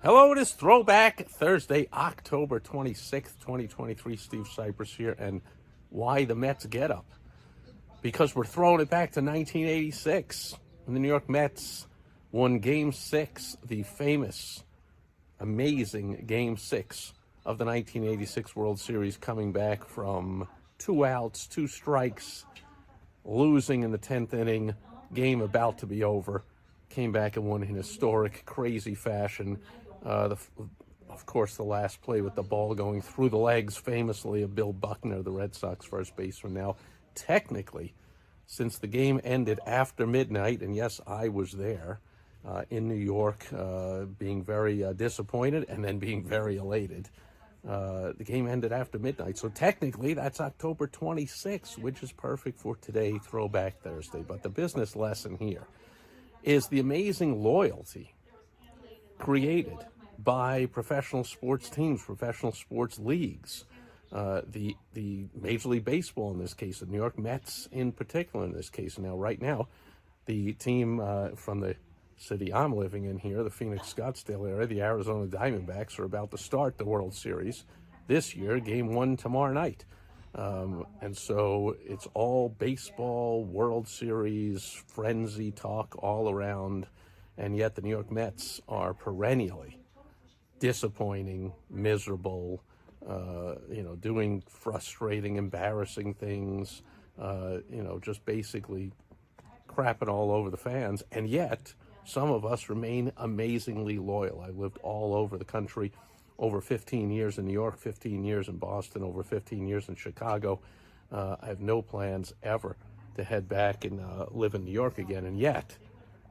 Hello, it is Throwback Thursday, October 26th, 2023. Steve Sipress here, and why the Mets get up? Because we're throwing it back to 1986 when the New York Mets won Game 6, the famous, amazing Game 6 of the 1986 World Series, coming back from 2 outs, 2 strikes, losing in the 10th inning, game about to be over. Came back and won in historic, crazy fashion. Of course, the last play with the ball going through the legs, famously, of Bill Buckner, the Red Sox first baseman. Now, technically, since the game ended after midnight, and yes, I was there in New York, being very disappointed and then being very elated. The game ended after midnight, so technically that's October 26th, which is perfect for today, Throwback Thursday. But the business lesson here is the amazing loyalty created by professional sports teams, professional sports leagues, the Major League Baseball in this case, the New York Mets in particular in this case. Now, right now, the team from the city I'm living in here, the Phoenix Scottsdale area, the Arizona Diamondbacks, are about to start the World Series this year, Game 1 tomorrow night. And so it's all baseball, World Series, frenzy talk all around, and yet the New York Mets are perennially disappointing, miserable, doing frustrating, embarrassing things, just basically crapping all over the fans, and yet some of us remain amazingly loyal. I lived all over the country, over 15 years in New York, 15 years in Boston, over 15 years in Chicago. I have no plans ever to head back and live in New York again, and yet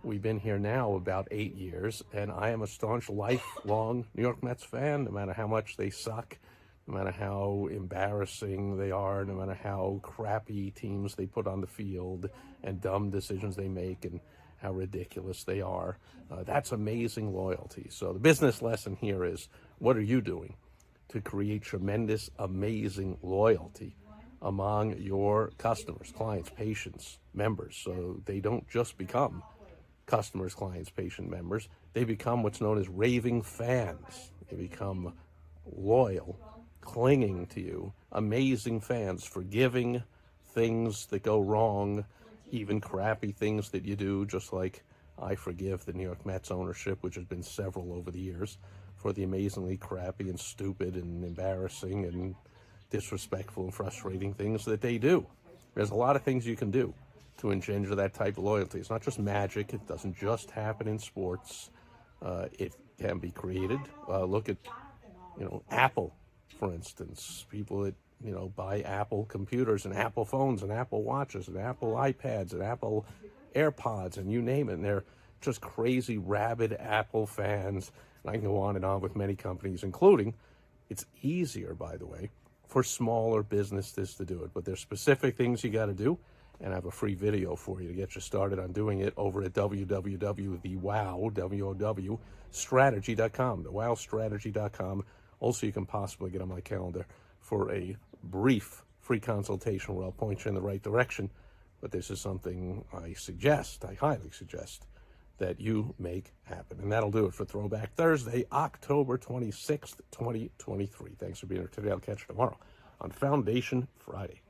we've been here now about 8 years, and I am a staunch, lifelong New York Mets fan, no matter how much they suck, no matter how embarrassing they are, no matter how crappy teams they put on the field and dumb decisions they make and how ridiculous they are. That's amazing loyalty. So the business lesson here is, what are you doing to create tremendous, amazing loyalty among your customers, clients, patients, members, so they don't just become customers, clients, patient members. They become what's known as raving fans. They become loyal, clinging to you, amazing fans, forgiving things that go wrong, even crappy things that you do, just like I forgive the New York Mets ownership, which has been several over the years, for the amazingly crappy and stupid and embarrassing and disrespectful and frustrating things that they do. There's a lot of things you can do to engender that type of loyalty. It's not just magic. It doesn't just happen in sports. It can be created. Look at, Apple, for instance. People that, buy Apple computers and Apple phones and Apple watches and Apple iPads and Apple AirPods and you name it. And they're just crazy, rabid Apple fans. And I can go on and on with many companies, including, it's easier, by the way, for smaller businesses to do it. But there's specific things you got to do. And I have a free video for you to get you started on doing it over at www.thewowstrategy.com, thewowstrategy.com. Also, you can possibly get on my calendar for a brief free consultation where I'll point you in the right direction. But this is something I highly suggest, that you make happen. And that'll do it for Throwback Thursday, October 26th, 2023. Thanks for being here today. I'll catch you tomorrow on Foundation Friday.